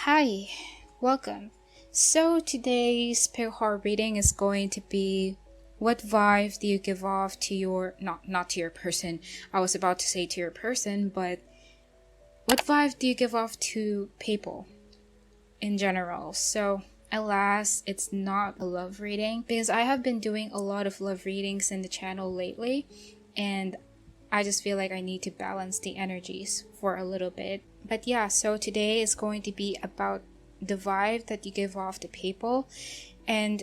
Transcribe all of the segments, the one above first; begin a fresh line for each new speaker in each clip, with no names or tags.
Hi, welcome. So today's pill horror reading is going to be what vibe do you give off to your not to your person. I was about to say to your person, but what vibe do you give off to people in general? So alas, it's not a love reading because I have been doing a lot of love readings in the channel lately, and I just feel like I need to balance the energies for a little bit. But yeah, so today is going to be about the vibe that you give off to people. And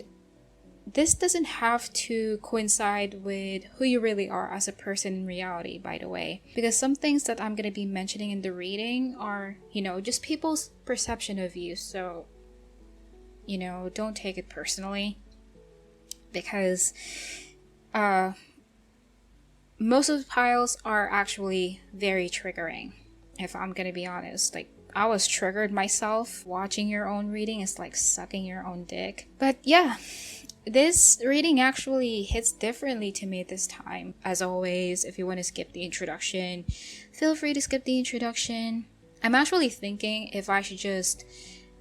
this doesn't have to coincide with who you really are as a person in reality, by the way. Because some things that I'm going to be mentioning in the reading are, just people's perception of you. So, don't take it personally. Because, most of the piles are actually very triggering, if I'm gonna be honest. Like, I was triggered myself. Watching your own reading is like sucking your own dick. But yeah, this reading actually hits differently to me this time. As always, if you want to skip the introduction, feel free to skip the introduction. I'm actually thinking if I should just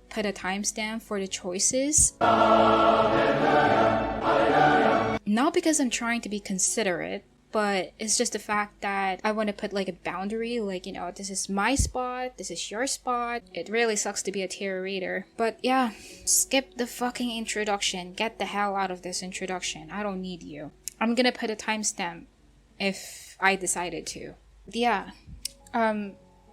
put a timestamp for the choices. Not because I'm trying to be considerate, but it's just the fact that I want to put like a boundary, like, this is my spot, this is your spot. It really sucks to be a tarot reader. But yeah, skip the fucking introduction. Get the hell out of this introduction. I don't need you. I'm gonna put a timestamp if I decided to. Yeah,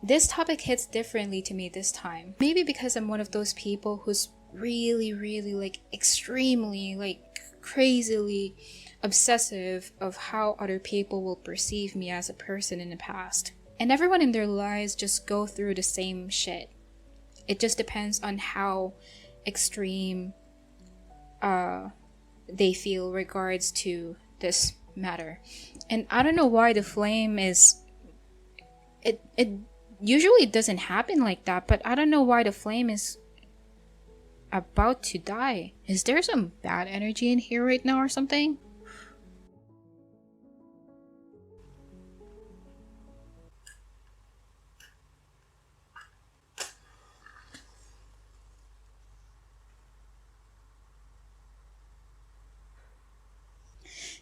this topic hits differently to me this time. Maybe because I'm one of those people who's really, really, like, extremely, like, crazily obsessive of how other people will perceive me as a person in the past. And everyone in their lives just go through the same shit. It just depends on how extreme they feel regards to this matter. And I don't know why the flame is it usually doesn't happen like that, but I don't know why the flame is about to die. Is there some bad energy in here right now or something?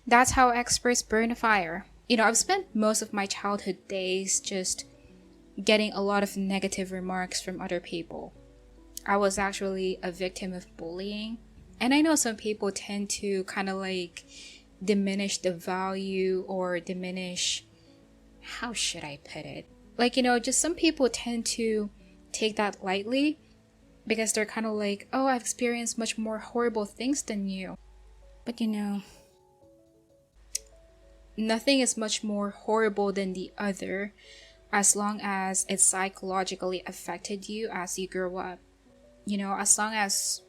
That's how experts burn a fire. I've spent most of my childhood days just getting a lot of negative remarks from other people. I was actually a victim of bullying. And I know some people tend to kind of like diminish the value or diminish, how should I put it? Like, just some people tend to take that lightly because they're kind of like, oh, I've experienced much more horrible things than you. But nothing is much more horrible than the other as long as it psychologically affected you as you grow up. As long as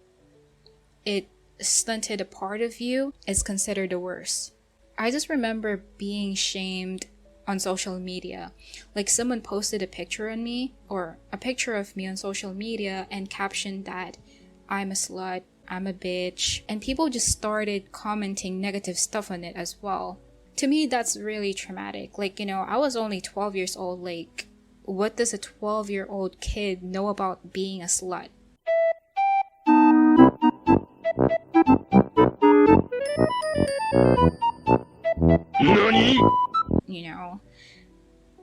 it stunted a part of you, it's considered the worst. I just remember being shamed on social media. Like, someone posted a picture on me, or a picture of me on social media, and captioned that I'm a slut, I'm a bitch, and people just started commenting negative stuff on it as well. To me, that's really traumatic. Like, I was only 12 years old. Like, what does a 12-year-old kid know about being a slut?
NANI?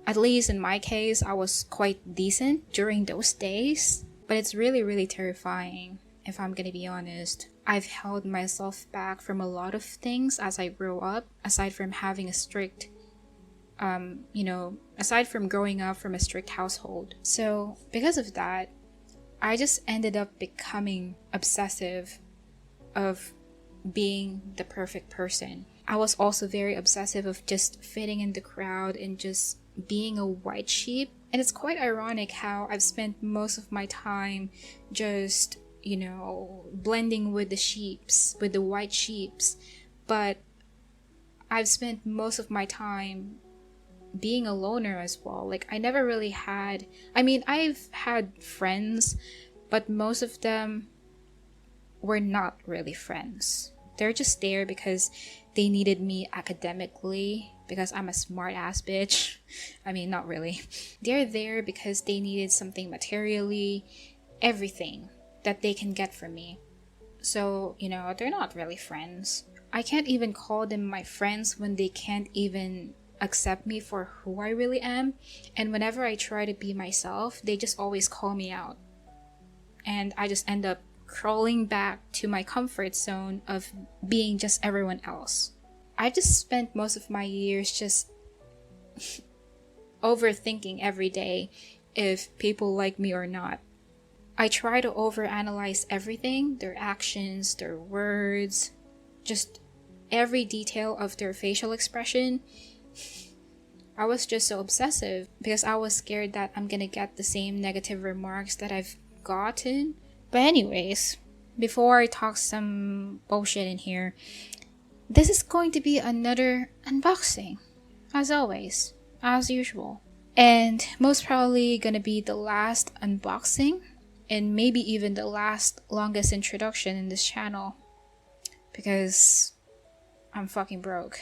At least in my case, I was quite decent during those days. But it's really, really terrifying, if I'm gonna be honest. I've held myself back from a lot of things as I grow up, aside from having a strict, aside from growing up from a strict household. So, because of that, I just ended up becoming obsessive of being the perfect person. I was also very obsessive of just fitting in the crowd and just being a white sheep. And it's quite ironic how I've spent most of my time just, blending with the white sheeps. But I've spent most of my time being a loner as well. Like, I never really had, I've had friends, but most of them were not really friends. They're just there because they needed me academically, because I'm a smart ass bitch. Not really. They're there because they needed something materially, everything that they can get from me. So, they're not really friends. I can't even call them my friends when they can't even accept me for who I really am. And whenever I try to be myself, they just always call me out. And I just end up crawling back to my comfort zone of being just everyone else. I just spent most of my years just overthinking every day if people like me or not. I try to overanalyze everything, their actions, their words, just every detail of their facial expression. I was just so obsessive because I was scared that I'm gonna get the same negative remarks that I've gotten. But anyways, before I talk some bullshit in here, this is going to be another unboxing, as always, as usual. And most probably gonna be the last unboxing, and maybe even the longest introduction in this channel, because I'm fucking broke.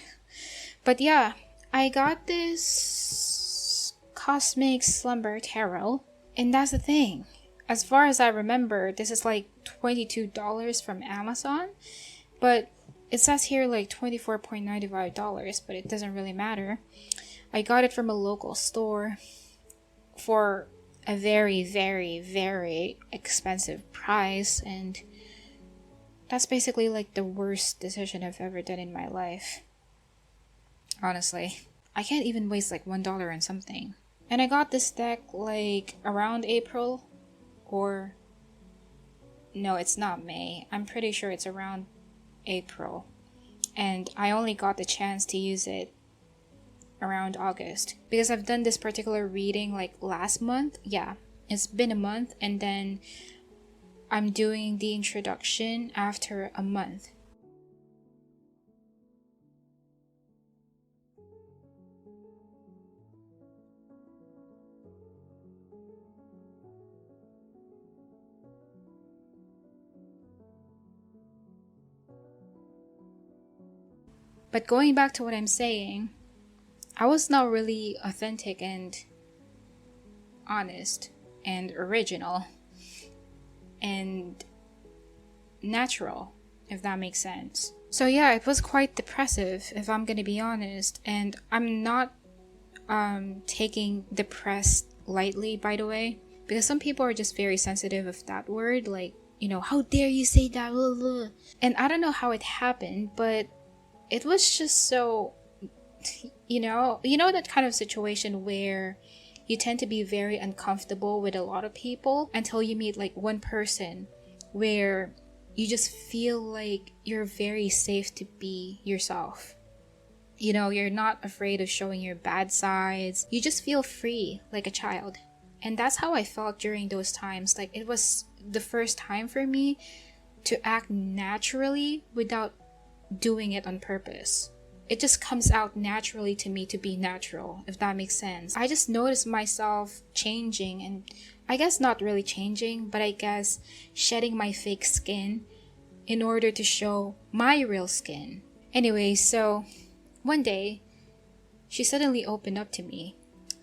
But yeah, I got this Cosmic Slumber Tarot, and that's the thing. As far as I remember, this is like $22 from Amazon, but it says here like $24.95, but it doesn't really matter. I got it from a local store for a very, very, very expensive price, and that's basically like the worst decision I've ever done in my life. Honestly, I can't even waste like $1 on something. And I got this deck like around April, or no, it's not May. I'm pretty sure it's around April. And I only got the chance to use it around August, because I've done this particular reading like last month. Yeah, it's been a month, and then I'm doing the introduction after a month. But going back to what I'm saying, I was not really authentic and honest and original and natural, if that makes sense. So yeah, it was quite depressive, if I'm gonna be honest. And I'm not taking depressed lightly, by the way, because some people are just very sensitive of that word, like, how dare you say that, blah, blah. And I don't know how it happened, but it was just so, that kind of situation where you tend to be very uncomfortable with a lot of people until you meet like one person where you just feel like you're very safe to be yourself. You're not afraid of showing your bad sides. You just feel free like a child. And that's how I felt during those times. Like, it was the first time for me to act naturally without doing it on purpose. It just comes out naturally to me to be natural, if that makes sense. I just noticed myself changing, and I guess not really changing, but I guess shedding my fake skin in order to show my real skin. Anyway, so one day, she suddenly opened up to me.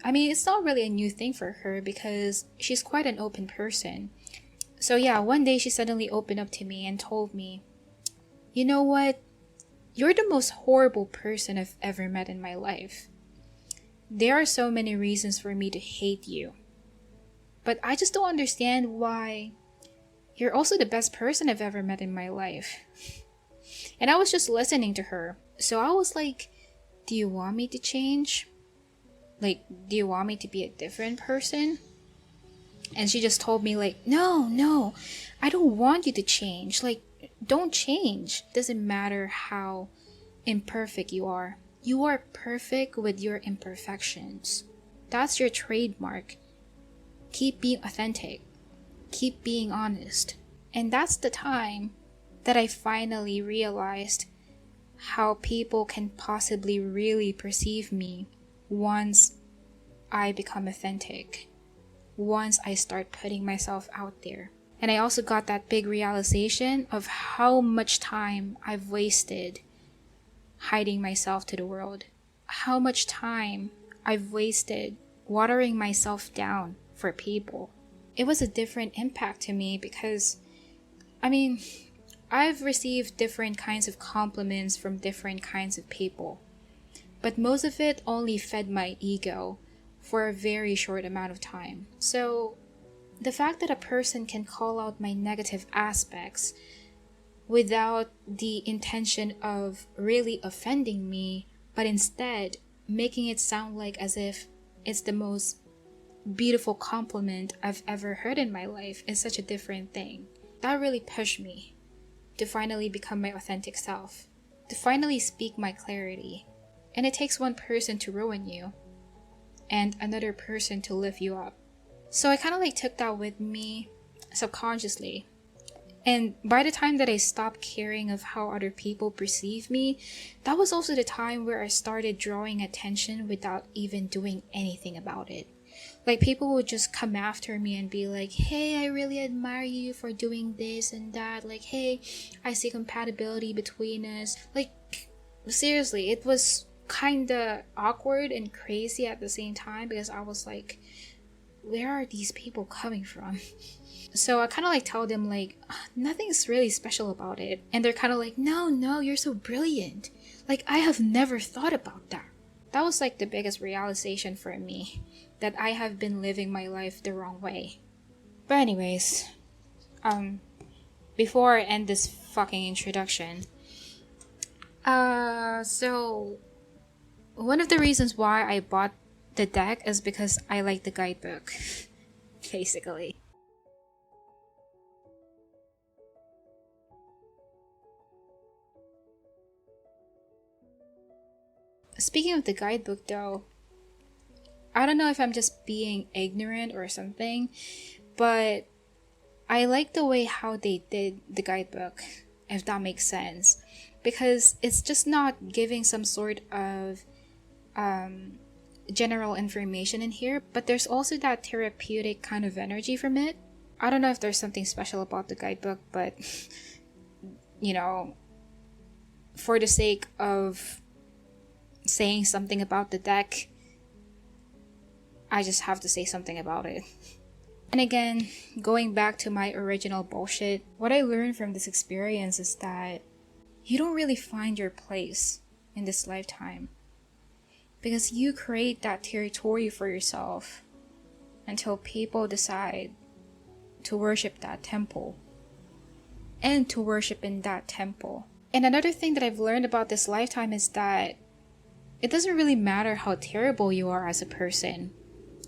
I mean, it's not really a new thing for her because she's quite an open person. So yeah, one day she suddenly opened up to me and told me, "You know what? You're the most horrible person I've ever met in my life. There are so many reasons for me to hate you. But I just don't understand why you're also the best person I've ever met in my life." And I was just listening to her. So I was like, do you want me to change? Like, do you want me to be a different person? And she just told me like, no, I don't want you to change. Like, don't change. Doesn't matter how imperfect you are. You are perfect with your imperfections. That's your trademark. Keep being authentic. Keep being honest. And that's the time that I finally realized how people can possibly really perceive me once I become authentic. Once I start putting myself out there. And I also got that big realization of how much time I've wasted hiding myself to the world. How much time I've wasted watering myself down for people. it was a different impact to me because, I mean, I've received different kinds of compliments from different kinds of people, but most of it only fed my ego for a very short amount of time. So the fact that a person can call out my negative aspects without the intention of really offending me, but instead making it sound like as if it's the most beautiful compliment I've ever heard in my life is such a different thing. That really pushed me to finally become my authentic self, to finally speak my clarity. And it takes one person to ruin you and another person to lift you up. So I kind of like took that with me subconsciously. And by the time that I stopped caring of how other people perceive me, that was also the time where I started drawing attention without even doing anything about it. Like, people would just come after me and be like, hey, I really admire you for doing this and that. Like, hey, I see compatibility between us. Like, seriously, it was kinda awkward and crazy at the same time because I was like, where are these people coming from? So I kind of like tell them like, nothing's really special about it. And they're kind of like, no, you're so brilliant. Like, I have never thought about that. That was like the biggest realization for me, that I have been living my life the wrong way. But anyways, before I end this fucking introduction, so one of the reasons why I bought the deck is because I like the guidebook, basically. Speaking of the guidebook though, I don't know if I'm just being ignorant or something, but I like the way how they did the guidebook, if that makes sense. Because it's just not giving some sort of general information in here, but there's also that therapeutic kind of energy from it. I don't know if there's something special about the guidebook, but you know, for the sake of saying something about the deck, I just have to say something about it. And again, going back to my original bullshit, what I learned from this experience is that you don't really find your place in this lifetime, because you create that territory for yourself until people decide to worship that temple and to worship in that temple. And another thing that I've learned about this lifetime is that it doesn't really matter how terrible you are as a person,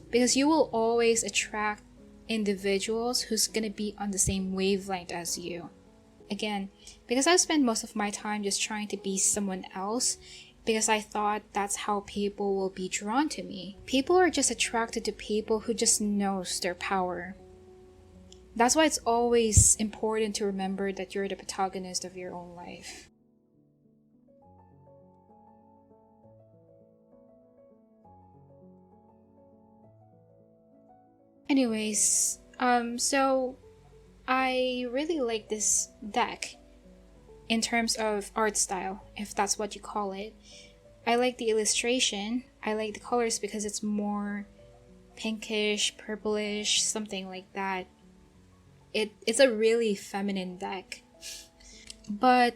because you will always attract individuals who's gonna be on the same wavelength as you. Again, because I've spent most of my time just trying to be someone else, because I thought that's how people will be drawn to me. People are just attracted to people who just knows their power. That's why it's always important to remember that you're the protagonist of your own life. Anyways, so I really like this deck in terms of art style, if that's what you call it. I like the illustration. I like the colors because it's more pinkish, purplish, something like that. It's a really feminine deck. But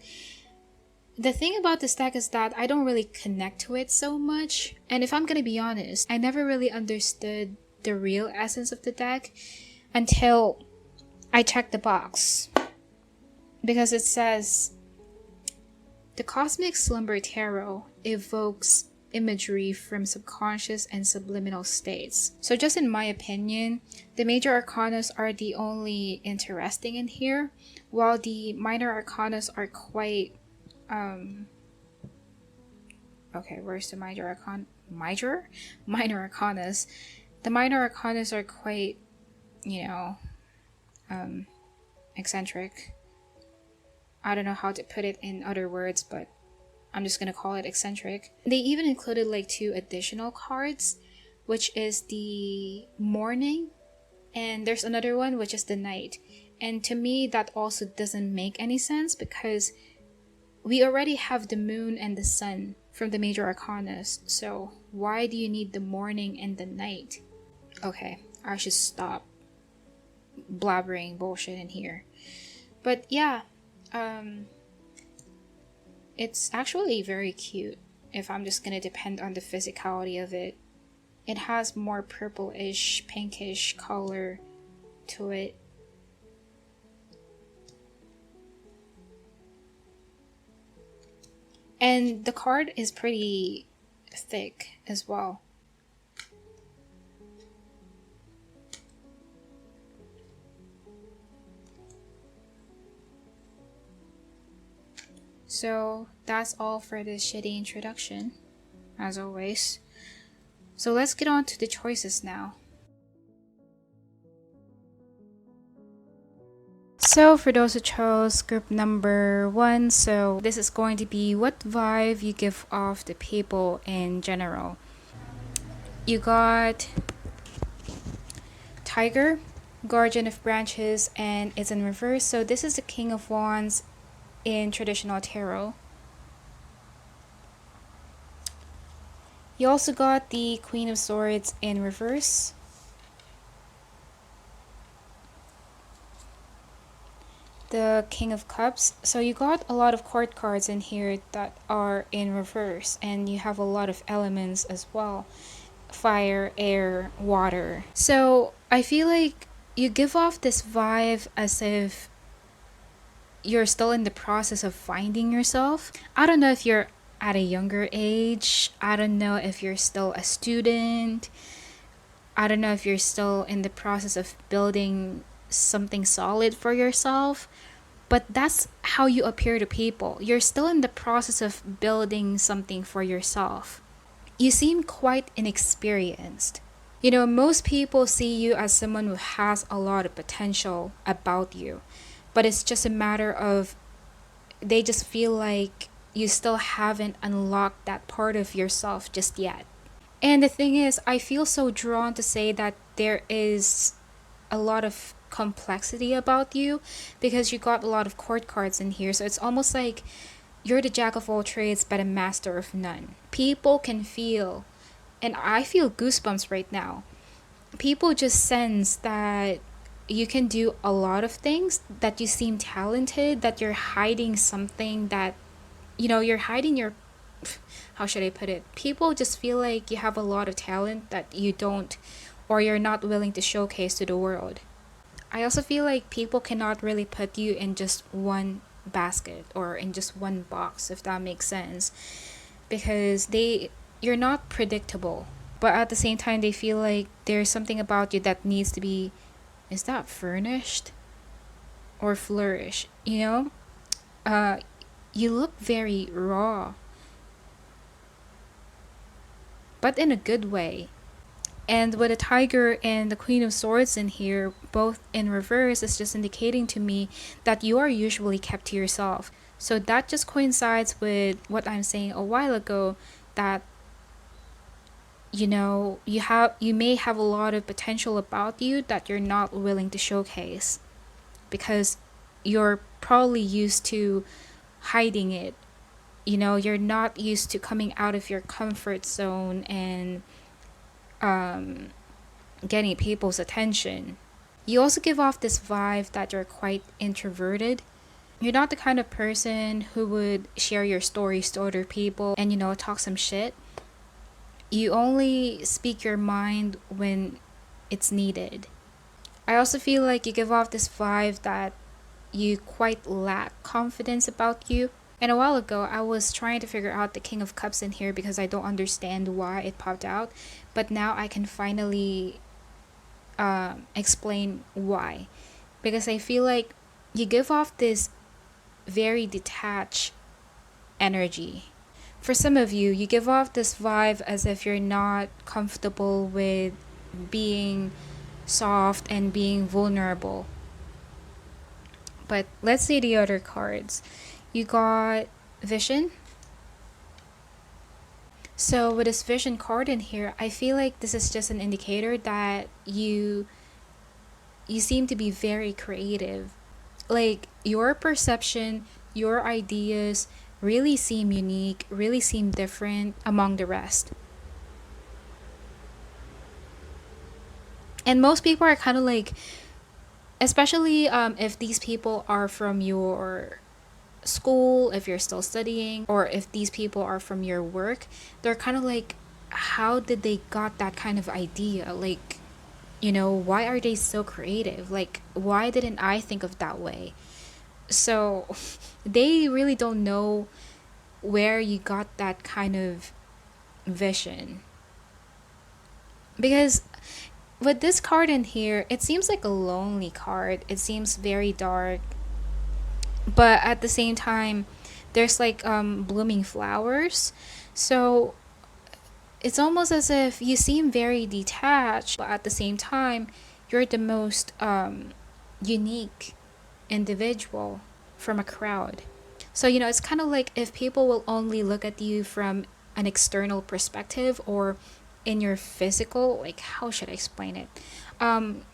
the thing about this deck is that I don't really connect to it so much. And if I'm gonna be honest, I never really understood the real essence of the deck until I checked the box. Because it says, the Cosmic Slumber Tarot evokes imagery from subconscious and subliminal states. So just in my opinion, the major arcanas are the only interesting in here, while the minor arcanas are quite okay, where's the minor arcanas? The minor arcanas are quite, eccentric. I don't know how to put it in other words, but I'm just gonna call it eccentric. They even included like 2 additional cards, which is the morning, and there's another one which is the night. And to me, that also doesn't make any sense, because we already have the moon and the sun from the major arcanas, so why do you need the morning and the night? Okay, I should stop blabbering bullshit in here. But yeah, it's actually very cute if I'm just gonna depend on the physicality of it. It has more purplish, pinkish color to it. And the card is pretty thick as well. So that's all for this shitty introduction, as always. So let's get on to the choices now. So for those who chose group number 1, so this is going to be what vibe you give off to people in general. You got Tiger, Guardian of Branches, and it's in reverse. So this is the King of Wands in traditional tarot. You also got the Queen of Swords in reverse. The King of Cups. So you got a lot of court cards in here that are in reverse, and you have a lot of elements as well. Fire, air, water. So I feel like you give off this vibe as if you're still in the process of finding yourself. I don't know if you're at a younger age. I don't know if you're still a student. I don't know if you're still in the process of building something solid for yourself. But that's how you appear to people. You're still in the process of building something for yourself. You seem quite inexperienced. You know, most people see you as someone who has a lot of potential about you. But it's just a matter of they just feel like you still haven't unlocked that part of yourself just yet. And the thing is, I feel so drawn to say that there is a lot of complexity about you because you got a lot of court cards in here. So it's almost like you're the jack of all trades but a master of none. People can feel, and I feel goosebumps right now. People just sense that you can do a lot of things, that you seem talented, that you're hiding something that, you know, you're hiding your, how should I put it? People just feel like you have a lot of talent that you don't, or you're not willing to showcase to the world. I also feel like people cannot really put you in just one basket or in just one box, if that makes sense, because you're not predictable, but at the same time they feel like there's something about you that needs to be, is that furnished or flourish, you know? You look very raw, but in a good way. And with the Tiger and the Queen of Swords in here, both in reverse, is just indicating to me that you are usually kept to yourself. So that just coincides with what I'm saying a while ago, that, you know, you may have a lot of potential about you that you're not willing to showcase because you're probably used to hiding it. You know, you're not used to coming out of your comfort zone and getting people's attention. You also give off this vibe that you're quite introverted. You're not the kind of person who would share your stories to other people and, you know, talk some shit. You only speak your mind when it's needed. I also feel like you give off this vibe that you quite lack confidence about you. And a while ago, I was trying to figure out the King of Cups in here because I don't understand why it popped out. But now I can finally explain why. Because I feel like you give off this very detached energy. For some of you, you give off this vibe as if you're not comfortable with being soft and being vulnerable. But let's see the other cards. You got Vision. So with this Vision card in here, I feel like this is just an indicator that you seem to be very creative. Like your perception, your ideas really seem unique, really seem different among the rest. And most people are kind of like Especially if these people are from your school, if you're still studying, or if these people are from your work, they're kind of like, how did they got that kind of idea? Like, why are they so creative? Like, why didn't I think of that way? So they really don't know where you got that kind of vision. Because with this card in here, it seems like a lonely card. It seems very dark. But at the same time, there's like blooming flowers. So it's almost as if you seem very detached, but at the same time, you're the most unique individual from a crowd. So, it's kind of like if people will only look at you from an external perspective or in your physical, like, how should I explain it? On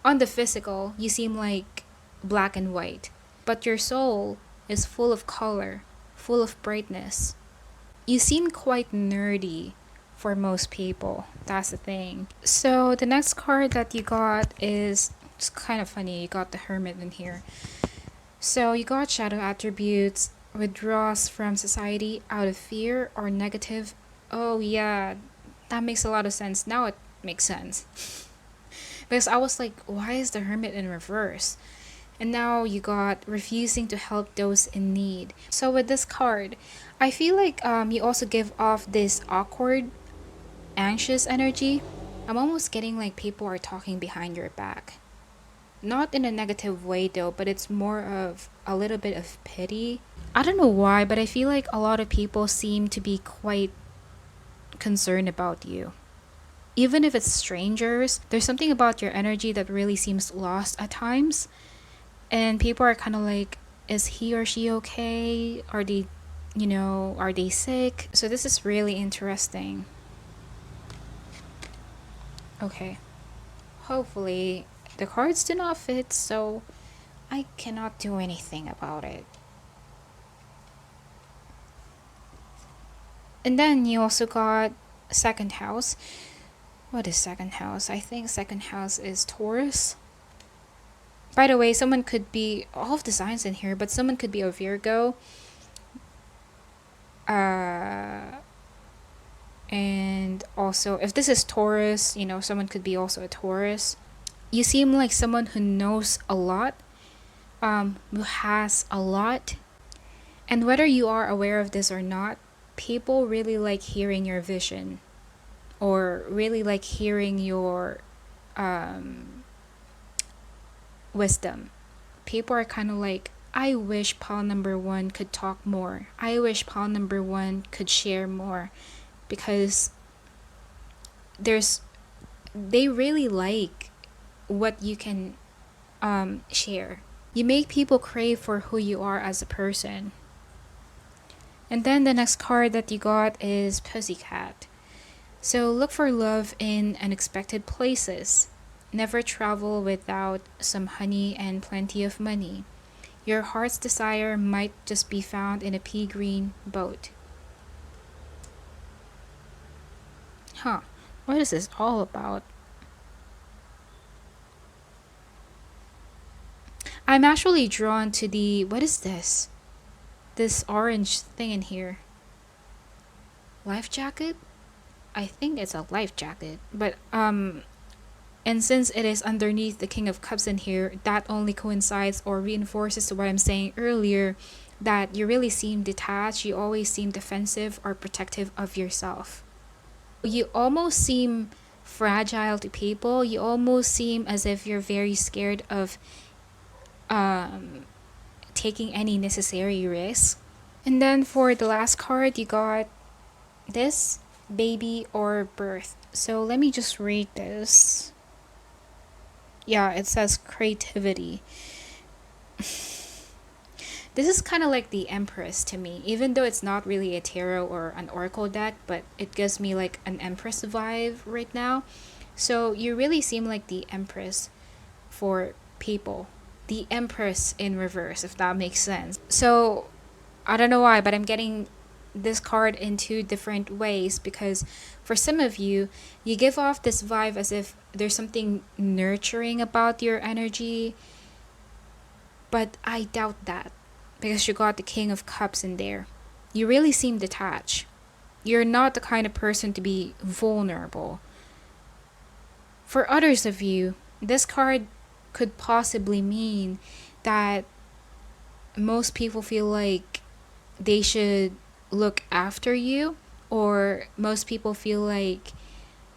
the physical, you seem like black and white, but your soul is full of color, full of brightness. You seem quite nerdy for most people. That's the thing. So the next card that you got is, it's kind of funny. You got the Hermit in here. So you got shadow attributes, withdraws from society out of fear or negative. Oh yeah, that makes a lot of sense. Now it makes sense. Because I was like, why is the Hermit in reverse? And now you got refusing to help those in need. So with this card, I feel like you also give off this awkward, anxious energy. I'm almost getting like people are talking behind your back. Not in a negative way though, but it's more of a little bit of pity. I don't know why, but I feel like a lot of people seem to be quite concerned about you. Even if it's strangers, there's something about your energy that really seems lost at times. And people are kind of like, is he or she okay? Are they sick? So this is really interesting. Okay. Hopefully the cards do not fit, so I cannot do anything about it. And then you also got second house. What is second house? I think second house is Taurus. By the way, someone could be, all of the signs in here, but someone could be a Virgo. And also, if this is Taurus, someone could be also a Taurus. You seem like someone who knows a lot, who has a lot. And whether you are aware of this or not, people really like hearing your vision or really like hearing your wisdom. People are kind of like, I wish Paul number one could talk more. I wish Paul number one could share more, because they really like what you can share. You make people crave for who you are as a person. And then the next card that you got is Pussycat. So look for love in unexpected places. Never travel without some honey and plenty of money. Your heart's desire might just be found in a pea green boat. Huh, what is this all about? I'm actually drawn to the, what is this? This orange thing in here. Life jacket? I think it's a life jacket. But, and since it is underneath the King of Cups in here, that only coincides or reinforces to what I'm saying earlier, that you really seem detached, you always seem defensive or protective of yourself. You almost seem fragile to people. You almost seem as if you're very scared of taking any necessary risk. And then for the last card, you got this, baby or birth. So let me just read this. Yeah, it says creativity. This is kind of like the Empress to me, even though it's not really a tarot or an oracle deck, but it gives me like an Empress vibe right now. So you really seem like the Empress for people. The Empress in reverse, if that makes sense. So I don't know why, but I'm getting this card in two different ways, because for some of you, you give off this vibe as if there's something nurturing about your energy, but I doubt that because you got the King of Cups in there. You really seem detached. You're not the kind of person to be vulnerable. For others of you, this card could possibly mean that most people feel like they should look after you, or most people feel like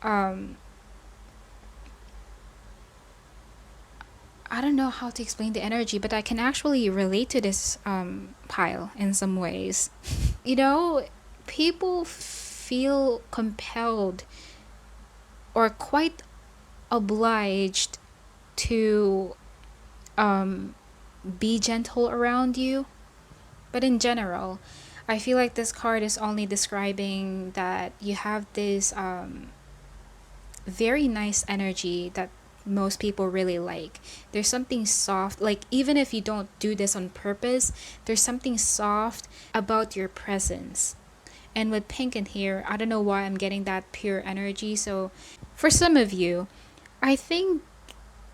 I don't know how to explain the energy, but I can actually relate to this pile in some ways. You know, people feel compelled or quite obliged to be gentle around you. But in general, I feel like this card is only describing that you have this very nice energy that most people really like. There's something soft, like even if you don't do this on purpose, there's something soft about your presence. And with pink in here, I don't know why I'm getting that pure energy. So for some of you, I think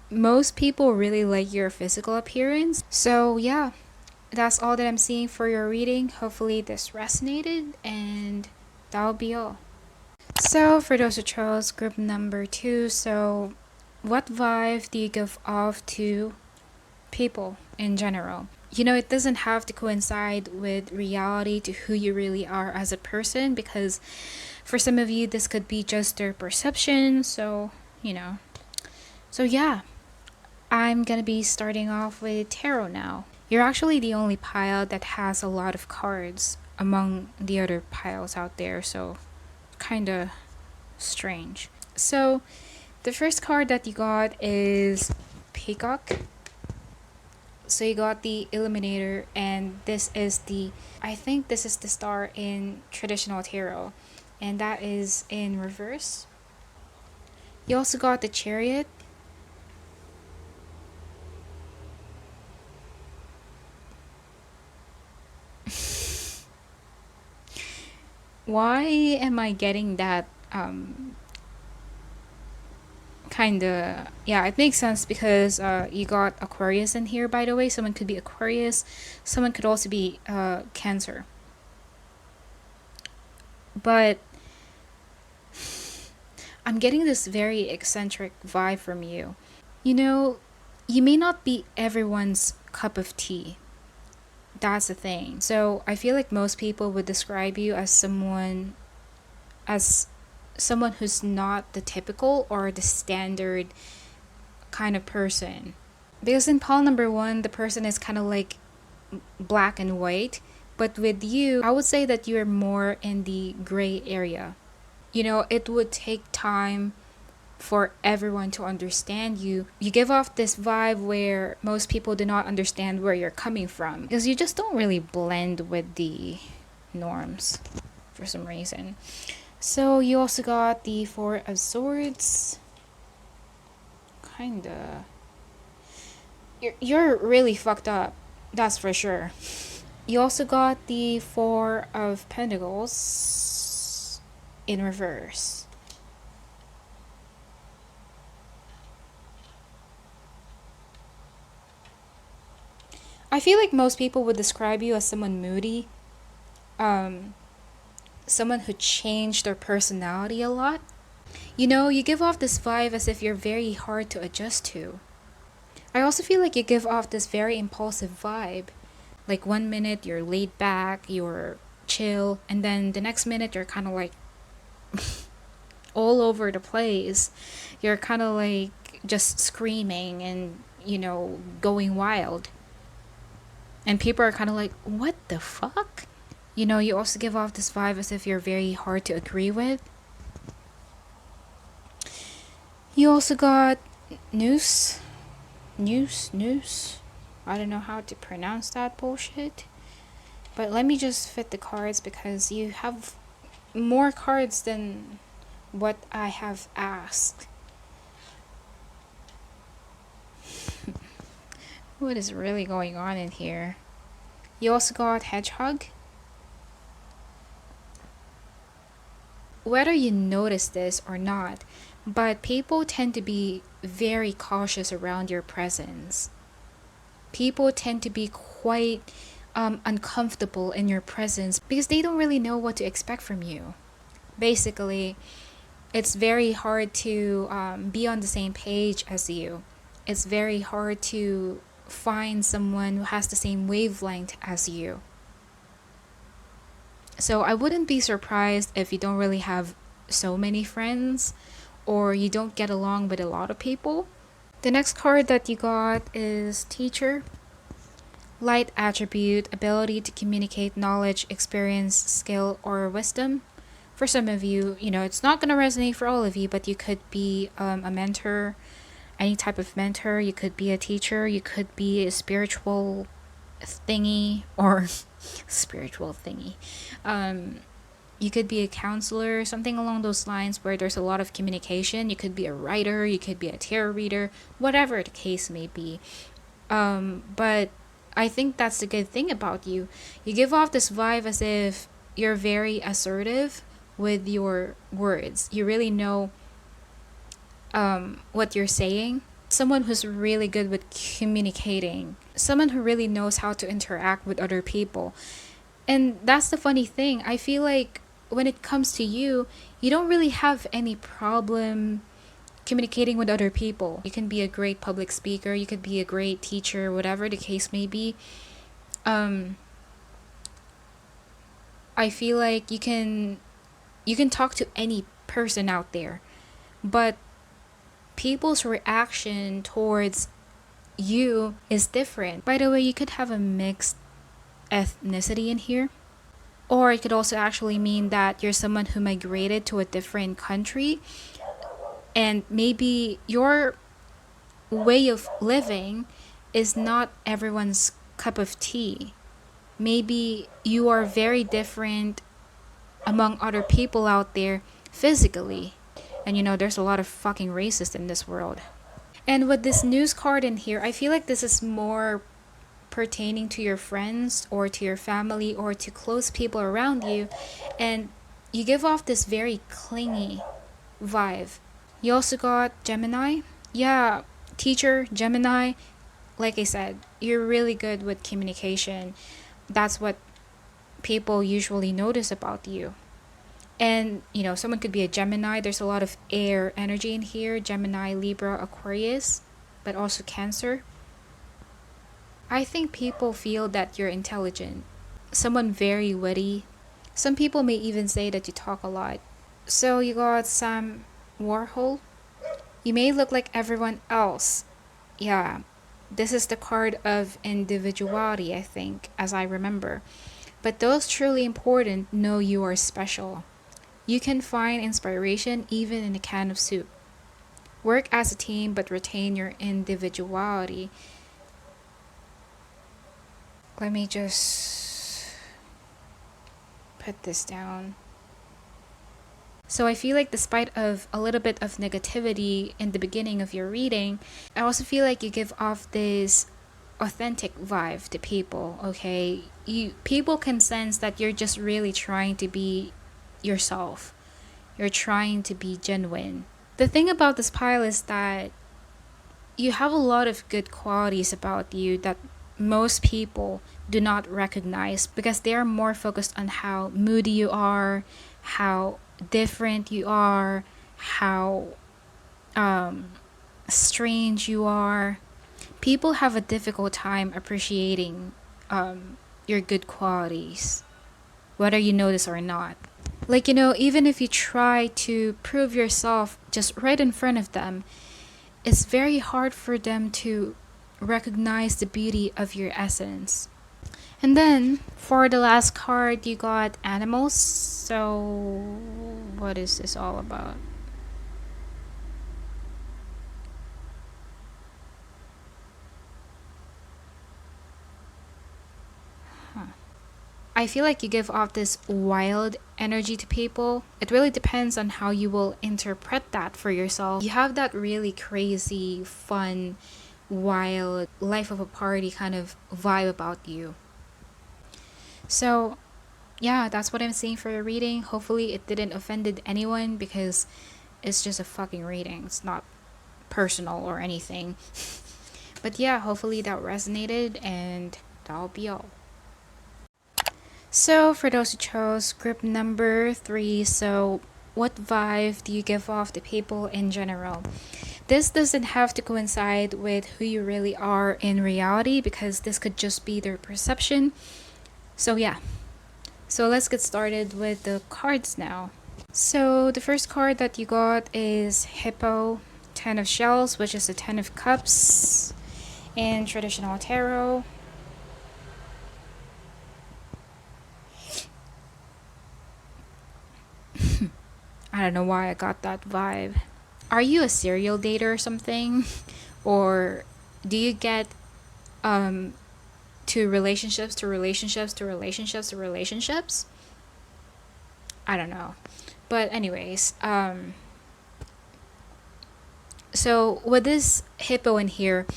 most people really like your physical appearance. So yeah, that's all that I'm seeing for your reading. Hopefully this resonated, and that'll be all. So for those who chose group number 2, so what vibe do you give off to people in general? You know, it doesn't have to coincide with reality to who you really are as a person, because for some of you this could be just their perception. So yeah, I'm gonna be starting off with tarot now. You're actually the only pile that has a lot of cards among the other piles out there, so kinda strange. So the first card that you got is Peacock. So you got the Illuminator, and this is I think this is the star in traditional tarot, and that is in reverse. You also got the Chariot. Why am I getting that kinda, yeah, it makes sense because you got Aquarius in here, by the way. Someone could be Aquarius, someone could also be Cancer. But I'm getting this very eccentric vibe from you. You know, you may not be everyone's cup of tea. That's the thing. So I feel like most people would describe you as someone who's not the typical or the standard kind of person. Because in pile number 1, the person is kind of like black and white. But with you, I would say that you're more in the gray area. You know, it would take time for everyone to understand you. You give off this vibe where most people do not understand where you're coming from, because you just don't really blend with the norms for some reason. So you also got the Four of Swords. Kinda. You're really fucked up. That's for sure. You also got the Four of Pentacles in reverse. I feel like most people would describe you as someone moody. Someone who changed their personality a lot. You know, you give off this vibe as if you're very hard to adjust to. I also feel like you give off this very impulsive vibe. Like 1 minute you're laid back, you're chill, and then the next minute you're kind of like all over the place. You're kind of like just screaming and, going wild. And people are kind of like, what the fuck? You know, you also give off this vibe as if you're very hard to agree with. You also got Noose. I don't know how to pronounce that bullshit. But let me just fit the cards because you have more cards than what I have asked. What is really going on in here? You also got Hedgehog. whether you notice this or not, but people tend to be very cautious around your presence. People tend to be quite uncomfortable in your presence because they don't really know what to expect from you. Basically, it's very hard to be on the same page as you. It's very hard to find someone who has the same wavelength as you. So I wouldn't be surprised if you don't really have so many friends or you don't get along with a lot of people. The next card that you got is Teacher. Light attribute, ability to communicate knowledge, experience, skill, or wisdom. For some of you, it's not going to resonate for all of you, but you could be a mentor, any type of mentor. You could be a teacher. You could be a spiritual thingy or spiritual thingy. You could be a counselor, something along those lines where there's a lot of communication. You could be a writer. You could be a tarot reader, whatever the case may be. But I think that's the good thing about you. You give off this vibe as if you're very assertive with your words. You really know what you're saying. Someone who's really good with communicating. Someone who really knows how to interact with other people. And that's the funny thing. I feel like when it comes to you, you don't really have any problem communicating with other people. You can be a great public speaker, you could be a great teacher, whatever the case may be. I feel like you can talk to any person out there, but people's reaction towards you is different. By the way, you could have a mixed ethnicity in here, or it could also actually mean that you're someone who migrated to a different country, and maybe your way of living is not everyone's cup of tea. Maybe you are very different among other people out there physically. And there's a lot of fucking racists in this world. And with this news card in here, I feel like this is more pertaining to your friends or to your family or to close people around you. And you give off this very clingy vibe. You also got Gemini. Yeah, Teacher, Gemini. Like I said, you're really good with communication. That's what people usually notice about you. And, someone could be a Gemini. There's a lot of air energy in here. Gemini, Libra, Aquarius, but also Cancer. I think people feel that you're intelligent. Someone very witty. Some people may even say that you talk a lot. So you got Sam Warhol. You may look like everyone else. Yeah, this is the card of individuality, I think, as I remember. But those truly important know you are special. You can find inspiration even in a can of soup. Work as a team but retain your individuality. Let me just put this down. So I feel like despite of a little bit of negativity in the beginning of your reading, I also feel like you give off this authentic vibe to people, okay? People can sense that you're just really trying to be yourself. You're trying to be genuine. The thing about this pile is that you have a lot of good qualities about you that most people do not recognize because they are more focused on how moody you are, how different you are, how strange you are. People have a difficult time appreciating your good qualities, whether you know this or not. Like, even if you try to prove yourself just right in front of them, it's very hard for them to recognize the beauty of your essence. And then for the last card, you got animals. So what is this all about? I feel like you give off this wild energy to people. It really depends on how you will interpret that for yourself. You have that really crazy, fun, wild, life of a party kind of vibe about you. So yeah, that's what I'm seeing for your reading. Hopefully it didn't offended anyone because it's just a fucking reading. It's not personal or anything. But yeah, hopefully that resonated, and that'll be all. So for those who chose group number 3, so what vibe do you give off to people in general? This doesn't have to coincide with who you really are in reality, because this could just be their perception. So yeah. So let's get started with the cards now. So the first card that you got is Hippo, 10 of Shells, which is the 10 of Cups in traditional tarot. I don't know why I got that vibe. Are you a serial dater or something? Or do you get to relationships to relationships to relationships to relationships? I don't know. But anyways, so with this hippo in here,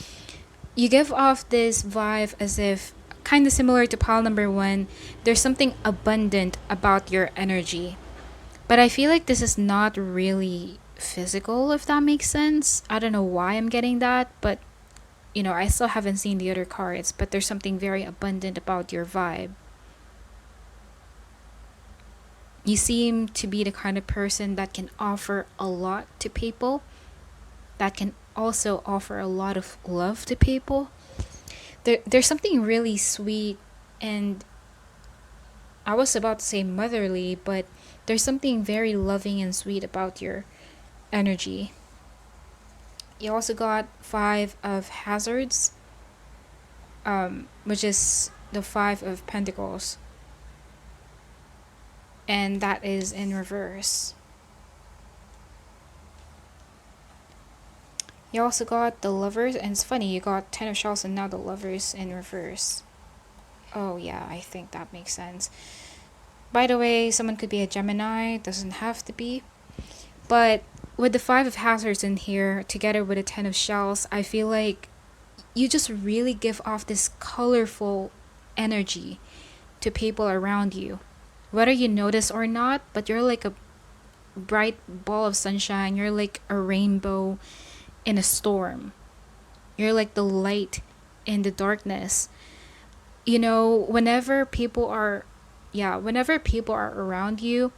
you give off this vibe as if kind of similar to pile number 1. There's something abundant about your energy. But I feel like this is not really physical, if that makes sense. I don't know why I'm getting that, but I still haven't seen the other cards, but there's something very abundant about your vibe. You seem to be the kind of person that can offer a lot to people, that can also offer a lot of love to people. There's something really sweet, and I was about to say motherly, but there's something very loving and sweet about your energy. You also got 5 of Hazards, which is the 5 of Pentacles, and that is in reverse. You also got the Lovers, and it's funny, you got 10 of Shells and now the Lovers in reverse. Oh yeah, I think that makes sense. By the way, someone could be a Gemini, doesn't have to be. But with the 5 of Hazards in here, together with the 10 of Shells, I feel like you just really give off this colorful energy to people around you. Whether you notice or not, but you're like a bright ball of sunshine. You're like a rainbow in a storm. You're like the light in the darkness. Whenever people are around you,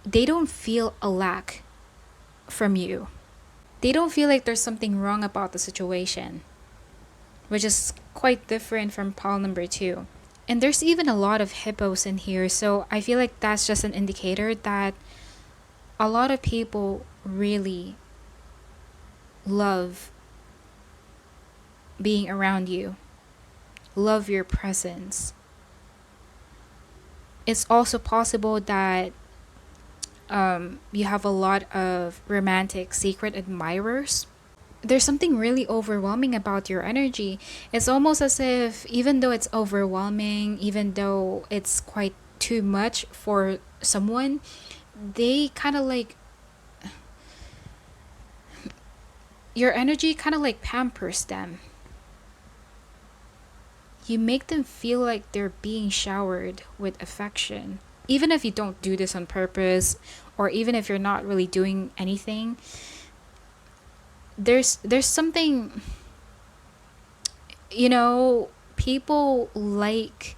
they don't feel a lack from you. They don't feel like there's something wrong about the situation, which is quite different from pile number 2. And there's even a lot of hippos in here, so I feel like that's just an indicator that a lot of people really love being around you, love your presence. It's also possible that you have a lot of romantic secret admirers. There's something really overwhelming about your energy. It's almost as if, even though it's overwhelming, even though it's quite too much for someone, they kind of like, your energy kind of like pampers them. You make them feel like they're being showered with affection. Even if you don't do this on purpose, or even if you're not really doing anything, there's something, people like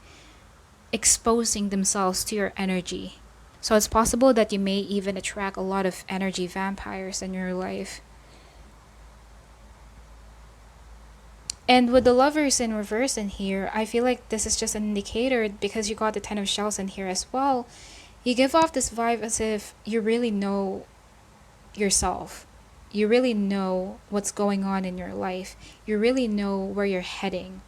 exposing themselves to your energy. So it's possible that you may even attract a lot of energy vampires in your life. And with the Lovers in reverse in here, I feel like this is just an indicator, because you got the 10 of Shells in here as well. You give off this vibe as if you really know yourself. You really know what's going on in your life. You really know where you're heading.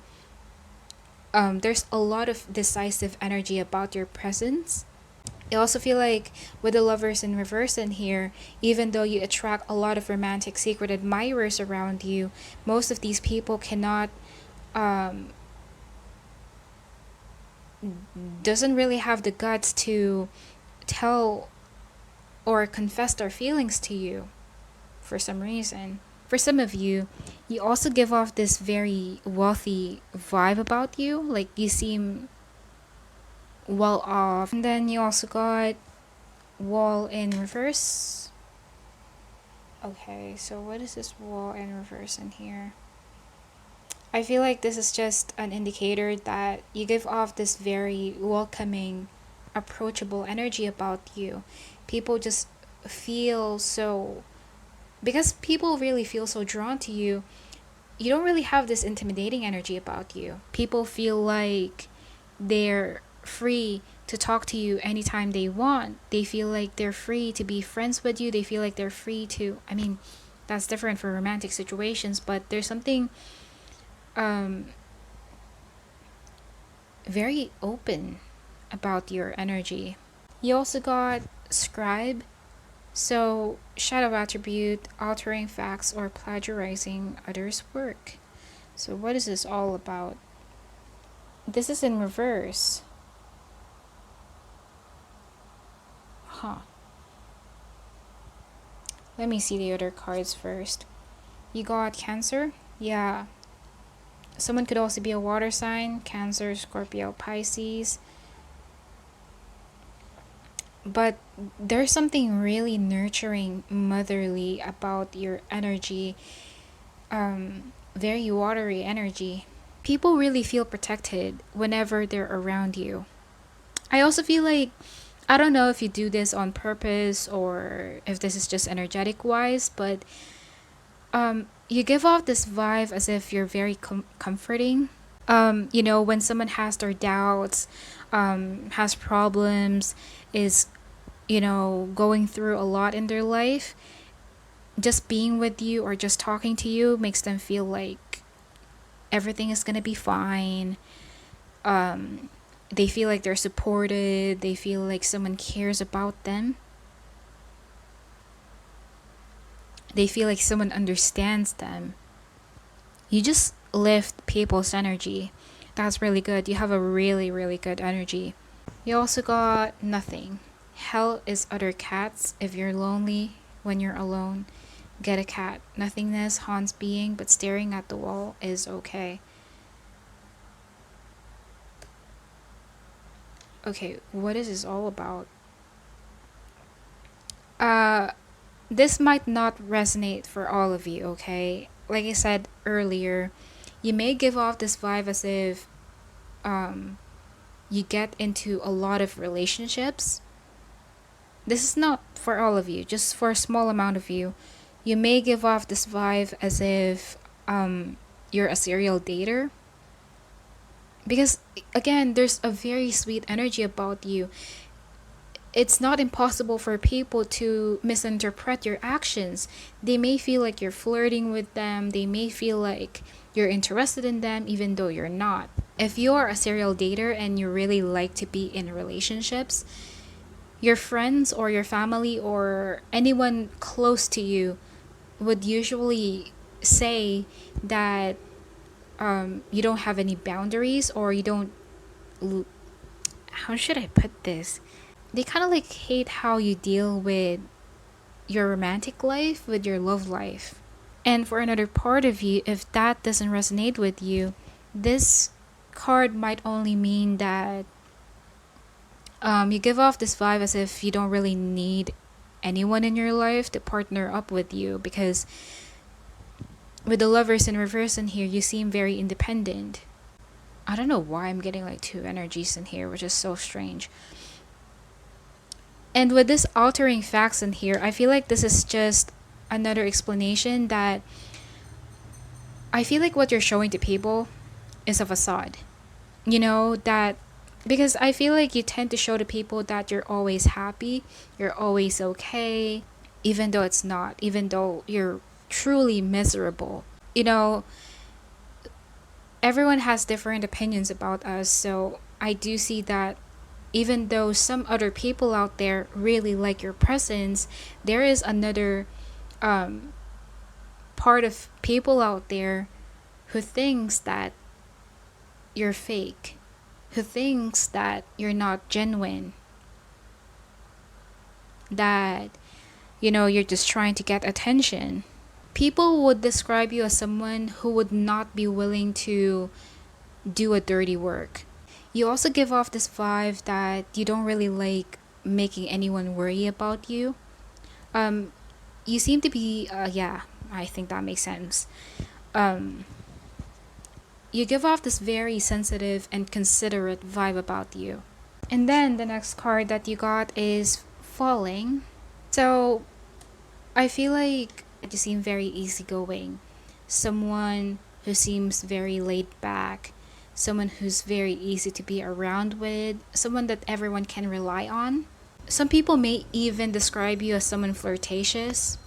There's a lot of decisive energy about your presence. I also feel like with the Lovers in reverse in here, even though you attract a lot of romantic secret admirers around you, most of these people cannot doesn't really have the guts to tell or confess their feelings to you for some reason. For some of you, you also give off this very wealthy vibe about you. Like, you seem wall off. And then you also got wall in reverse. Okay, so what is this wall in reverse in here? I feel like this is just an indicator that you give off this very welcoming, approachable energy about you. People just feel so, because people really feel so drawn to you, you don't really have this intimidating energy about you. People feel like they're free to talk to you anytime they want. They feel like they're free to be friends with you. They feel like they're free to, I mean, that's different for romantic situations, but there's something very open about your energy. You also got scribe. So, shadow attribute, altering facts or plagiarizing others' work. So, what is this all about? This is in reverse. Huh. Let me see the other cards first. You got Cancer? Yeah. Someone could also be a water sign, Cancer, Scorpio, Pisces. But there's something really nurturing, motherly about your energy. Very watery energy. People really feel protected whenever they're around you. I also feel like, I don't know if you do this on purpose or if this is just energetic wise, but you give off this vibe as if you're very comforting. When someone has their doubts, has problems, is, going through a lot in their life, just being with you or just talking to you makes them feel like everything is gonna be fine. They feel like they're supported. They feel like someone cares about them. They feel like someone understands them. You just lift people's energy. That's really good. You have a really, really good energy. You also got nothing. Hell is other cats. If you're lonely when you're alone, get a cat. Nothingness haunts being, but staring at the wall is okay. Okay, what is this all about? This might not resonate for all of you, okay? Like I said earlier, you may give off this vibe as if you get into a lot of relationships. This is not for all of you, just for a small amount of you. You may give off this vibe as if you're a serial dater. Because, again, there's a very sweet energy about you. It's not impossible for people to misinterpret your actions. They may feel like you're flirting with them. They may feel like you're interested in them, even though you're not. If you're a serial dater and you really like to be in relationships, your friends or your family or anyone close to you would usually say that you don't have any boundaries, or you don't, how should I put this? They kind of like hate how you deal with your romantic life, with your love life. And for another part of you, if that doesn't resonate with you, this card might only mean that you give off this vibe as if you don't really need anyone in your life to partner up with you, because with the Lovers in reverse in here, you seem very independent. I don't know why I'm getting like two energies in here, which is so strange. And with this altering facts in here, I feel like this is just another explanation that I feel like what you're showing to people is a facade. That because I feel like you tend to show to people that you're always happy, you're always okay, even though it's not, even though you're truly miserable. Everyone has different opinions about us, so I do see that even though some other people out there really like your presence, there is another part of people out there who thinks that you're fake, who thinks that you're not genuine, that you're just trying to get attention. People would describe you as someone who would not be willing to do a dirty work. You also give off this vibe that you don't really like making anyone worry about you. You seem to be, yeah, I think that makes sense. You give off this very sensitive and considerate vibe about you. And then the next card that you got is Falling. So I feel like you seem very easygoing. Someone who seems very laid back. Someone who's very easy to be around with. Someone that everyone can rely on. Some people may even describe you as someone flirtatious.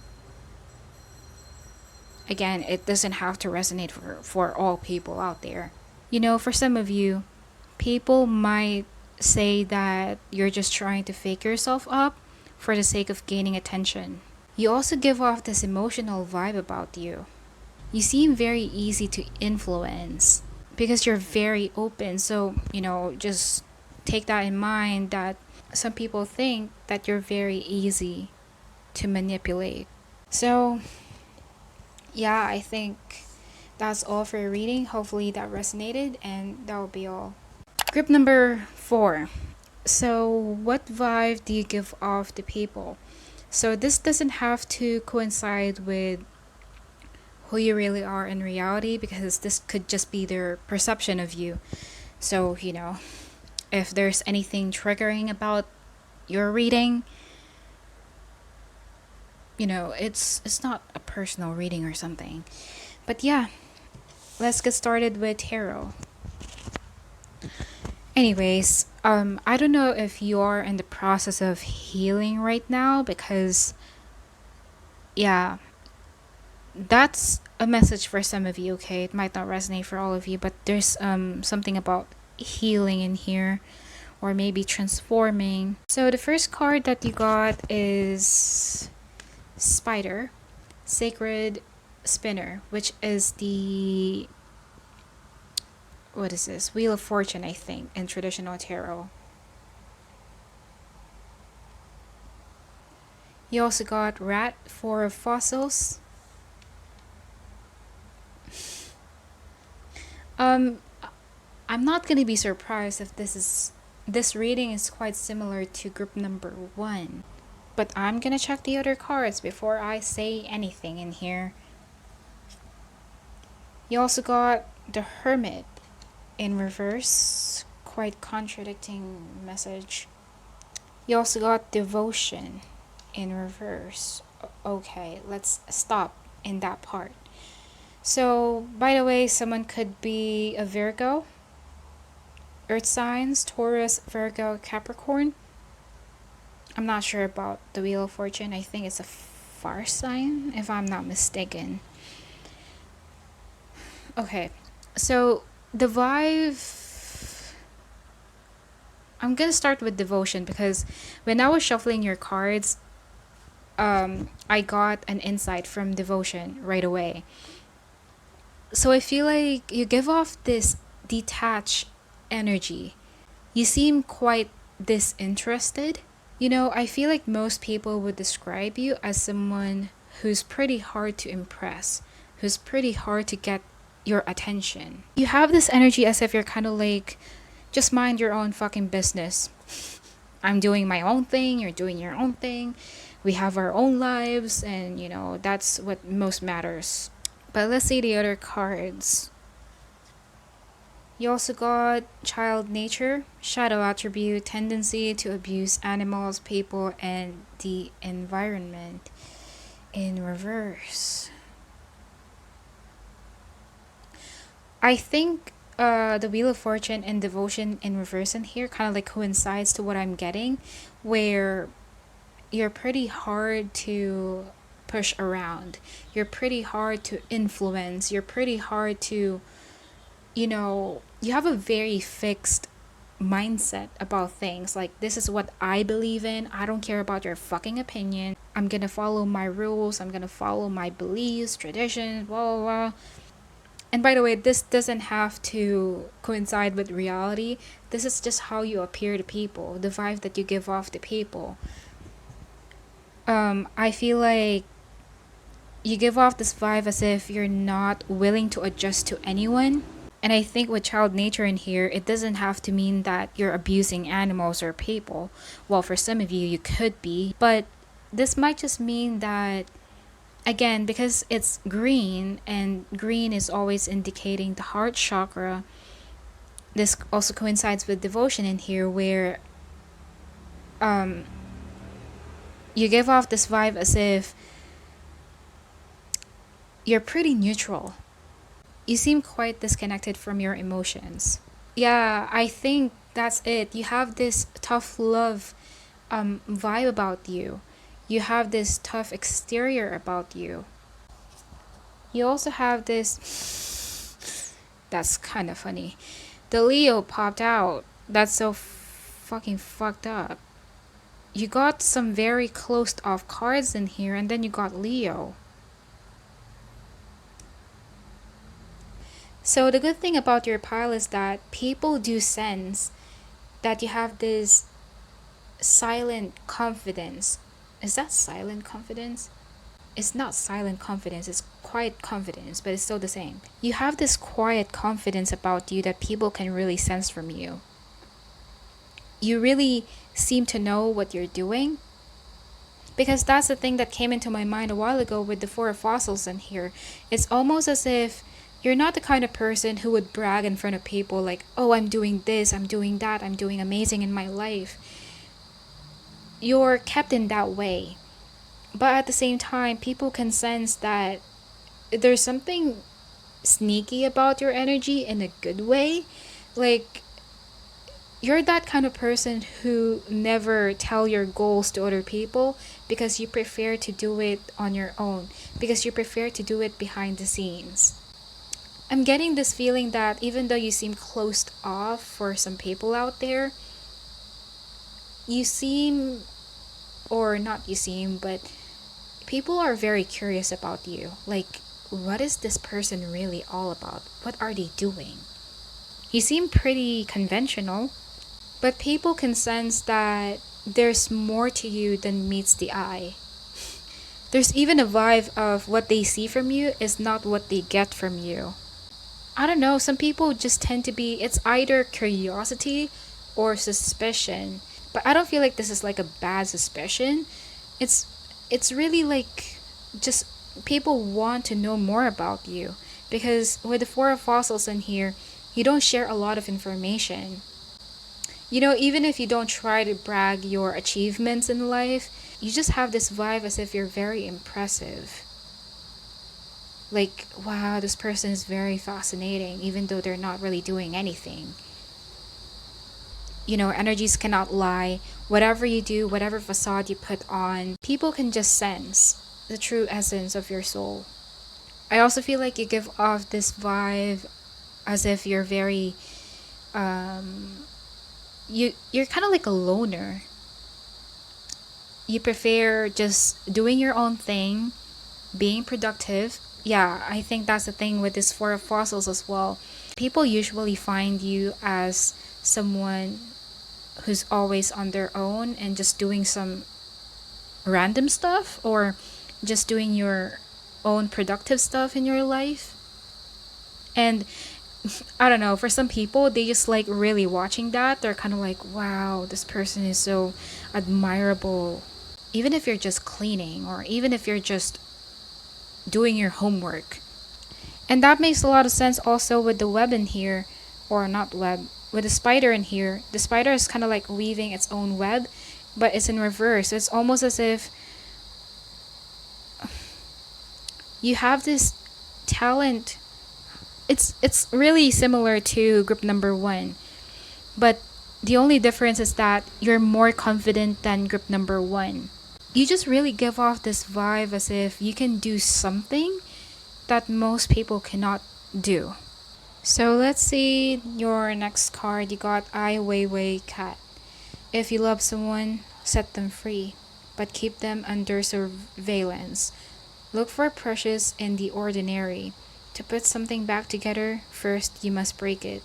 Again, it doesn't have to resonate for all people out there. You know, for some of you, people might say that you're just trying to fake yourself up for the sake of gaining attention. You also give off this emotional vibe about you. You seem very easy to influence because you're very open. So, you know, just take that in mind that some people think that you're very easy to manipulate. So, yeah, I think that's all for your reading. Hopefully that resonated, and that will be all. Group number 4. So, what vibe do you give off to people? So, this doesn't have to coincide with who you really are in reality, because this could just be their perception of you. So, you know, if there's anything triggering about your reading, you know, it's not a personal reading or something. But yeah, let's get started with tarot. Anyways, I don't know if you are in the process of healing right now, because yeah, that's a message for some of you, okay? It might not resonate for all of you, but there's something about healing in here, or maybe transforming. So the first card that you got is Spider, Sacred Spinner, which is the, what is this? Wheel of Fortune, I think, in traditional tarot. You also got Rat, Four of Fossils. I'm not gonna be surprised if this reading is quite similar to group number 1. But I'm gonna check the other cards before I say anything in here. You also got the Hermit in reverse, quite contradicting message. You also got Devotion in reverse. Okay, let's stop in that part. So, by the way, someone could be a Virgo, Earth signs, Taurus, Virgo, Capricorn. I'm not sure about the Wheel of Fortune. I think it's a fire sign, if I'm not mistaken. Okay, so the vibe, I'm gonna start with Devotion, because when I was shuffling your cards, I got an insight from Devotion right away. So I feel like you give off this detached energy. You seem quite disinterested. You know, I feel like most people would describe you as someone who's pretty hard to impress, who's pretty hard to get your attention. You have this energy as if you're kind of like, just mind your own fucking business. I'm doing my own thing, you're doing your own thing. We have our own lives, and you know, that's what most matters. But let's see the other cards. You also got Child Nature, Shadow Attribute, Tendency to abuse animals, people, and the environment in reverse. I think the Wheel of Fortune and Devotion in reverse in here kind of like coincides to what I'm getting, where you're pretty hard to push around. You're pretty hard to influence. You're pretty hard to, you know, you have a very fixed mindset about things. Like, this is what I believe in. I don't care about your fucking opinion. I'm gonna follow my rules. I'm gonna follow my beliefs, traditions, blah, blah, blah. And by the way, this doesn't have to coincide with reality. This is just how you appear to people, the vibe that you give off to people. I feel like you give off this vibe as if you're not willing to adjust to anyone. And I think with child nature in here, it doesn't have to mean that you're abusing animals or people. Well, for some of you, you could be. But this might just mean that, again, because it's green, and green is always indicating the heart chakra, this also coincides with devotion in here, where you give off this vibe as if you're pretty neutral. You seem quite disconnected from your emotions. Yeah, I think that's it. You have this tough love vibe about you. You have this tough exterior about you. You also have this. That's kind of funny. The Leo popped out. That's so fucking fucked up. You got some very closed off cards in here, and then you got Leo. So the good thing about your pile is that people do sense that you have this silent confidence. Is that silent confidence? It's not silent confidence, it's quiet confidence, but it's still the same. You have this quiet confidence about you that people can really sense from you. You really seem to know what you're doing. Because that's the thing that came into my mind a while ago with the Four of Fossils in here. It's almost as if you're not the kind of person who would brag in front of people like, oh, I'm doing this, I'm doing that, I'm doing amazing in my life. You're kept in that way. But at the same time, people can sense that there's something sneaky about your energy in a good way. Like, you're that kind of person who never tell your goals to other people because you prefer to do it on your own, because you prefer to do it behind the scenes. I'm getting this feeling that even though you seem closed off for some people out there, you seem, or not you seem, but people are very curious about you. Like, what is this person really all about? What are they doing? You seem pretty conventional, but people can sense that there's more to you than meets the eye. There's even a vibe of what they see from you is not what they get from you. I don't know, some people just tend to be, it's either curiosity or suspicion. But I don't feel like this is like a bad suspicion. It's really like just people want to know more about you. Because with the Four of Fossils in here, you don't share a lot of information. You know, even if you don't try to brag your achievements in life, you just have this vibe as if you're very impressive. Like, wow, this person is very fascinating, even though they're not really doing anything. You know, energies cannot lie. Whatever you do, whatever facade you put on, people can just sense the true essence of your soul. I also feel like you give off this vibe as if you're very, you're kind of like a loner. You prefer just doing your own thing, being productive. Yeah, I think that's the thing with this Four of Fossils as well. People usually find you as someone who's always on their own and just doing some random stuff, or just doing your own productive stuff in your life. And I don't know, for some people, they just like really watching that. They're kind of like, wow, this person is so admirable. Even if you're just cleaning, or even if you're just doing your homework. And that makes a lot of sense also with the web in here, or not web, with the spider in here. The spider is kind of like weaving its own web, but it's in reverse. It's almost as if you have this talent. It's really similar to group number 1, but the only difference is that you're more confident than group number 1. You just really give off this vibe as if you can do something that most people cannot do. So let's see your next card. You got Ai Weiwei Cat. If you love someone, set them free, but keep them under surveillance. Look for precious in the ordinary. To put something back together, first you must break it.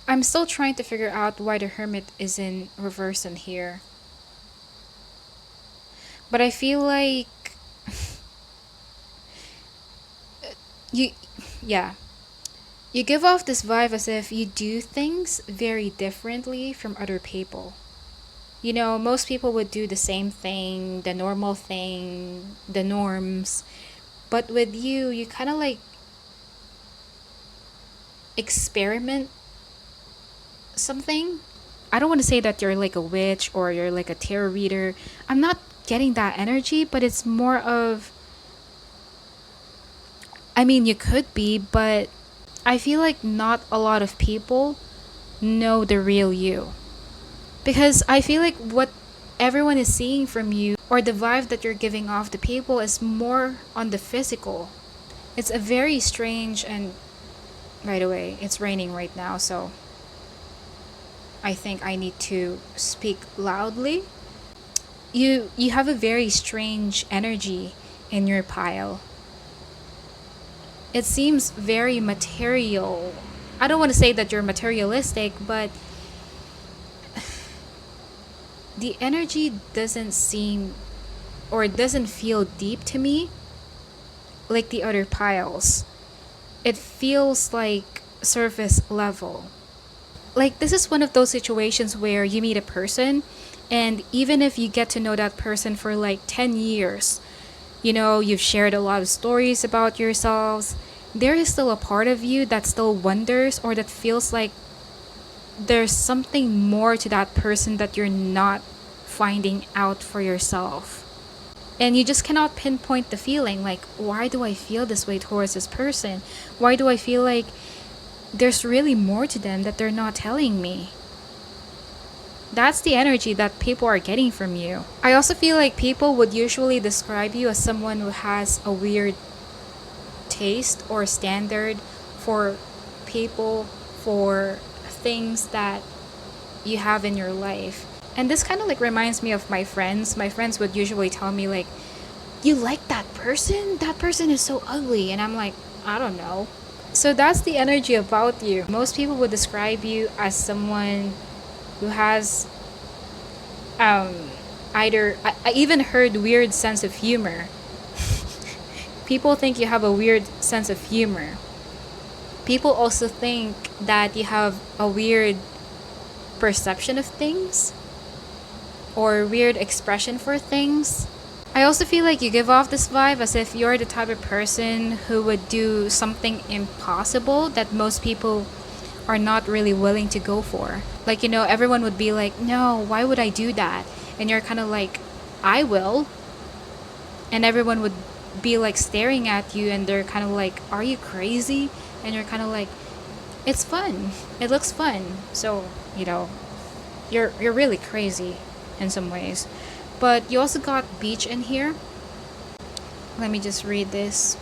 I'm still trying to figure out why the Hermit is in reverse in here. But I feel like You, yeah. You give off this vibe as if you do things very differently from other people. You know, most people would do the same thing, the normal thing, the norms. But with you, you kind of like experiment something. I don't want to say that you're like a witch or you're like a tarot reader. I'm not getting that energy, but it's more of, I mean, you could be, but I feel like not a lot of people know the real you. Because I feel like what everyone is seeing from you or the vibe that you're giving off to people is more on the physical. It's a very strange and right away, it's raining right now, so I think I need to speak loudly. You have a very strange energy in your pile. It seems very material. I don't want to say that you're materialistic, but the energy doesn't seem or doesn't feel deep to me like the other piles. It feels like surface level. Like this is one of those situations where you meet a person and even if you get to know that person for like 10 years, you know, you've shared a lot of stories about yourselves, there is still a part of you that still wonders or that feels like there's something more to that person that you're not finding out for yourself. And you just cannot pinpoint the feeling like, why do I feel this way towards this person? Why do I feel like there's really more to them that they're not telling me? That's the energy that people are getting from you. I also feel like people would usually describe you as someone who has a weird taste or standard for people, for things that you have in your life. And this kind of like reminds me of my friends. My friends would usually tell me like, you like that person? That person is so ugly. And I'm like, I don't know. So that's the energy about you. Most people would describe you as someone who has either I even heard weird sense of humor. People think you have a weird sense of humor. People also think that you have a weird perception of things or weird expression for things. I also feel like you give off this vibe as if you're the type of person who would do something impossible that most people are not really willing to go for. Like, you know, everyone would be like, no, why would I do that? And you're kind of like, I will. And everyone would be like staring at you and they're kind of like, are you crazy? And you're kind of like, it's fun. It looks fun. So, you know, you're really crazy in some ways. But you also got beach in here. Let me just read this.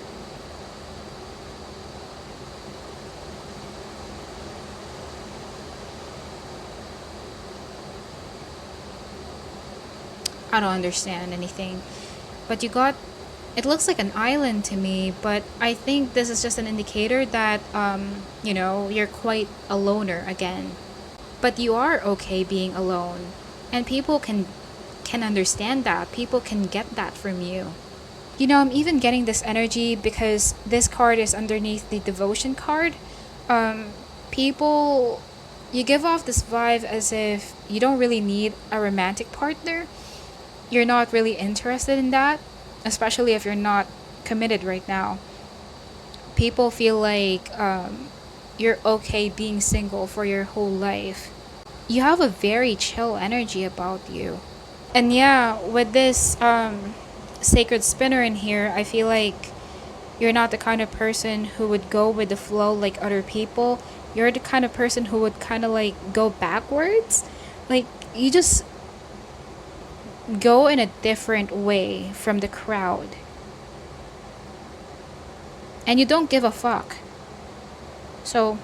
I don't understand anything. But you got, it looks like an island to me, but I think this is just an indicator that, you know, you're quite a loner again. But you are okay being alone. And people can understand that. People can get that from you. You know, I'm even getting this energy because this card is underneath the devotion card. People, you give off this vibe as if you don't really need a romantic partner. You're not really interested in that, especially if you're not committed right now. People feel like you're okay being single for your whole life. You have a very chill energy about you. And yeah, with this sacred spinner in here, I feel like you're not the kind of person who would go with the flow like other people. You're the kind of person who would kind of like go backwards. Like, you just go in a different way from the crowd. And you don't give a fuck. So,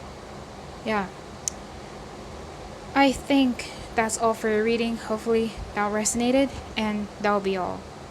yeah. I think that's all for the reading. Hopefully that resonated, and that'll be all.